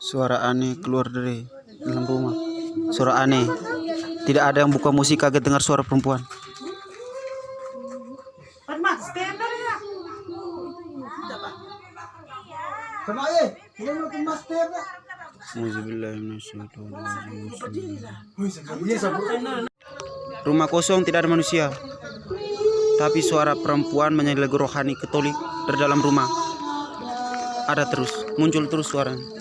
Suara aneh keluar dari dalam rumah. Suara aneh. Tidak ada yang buka musik, kaget dengar suara perempuan. Rumah kosong, tidak ada manusia. Tapi suara perempuan menyanyi lagu rohani Katolik dari dalam rumah. Ada terus, muncul terus suaranya.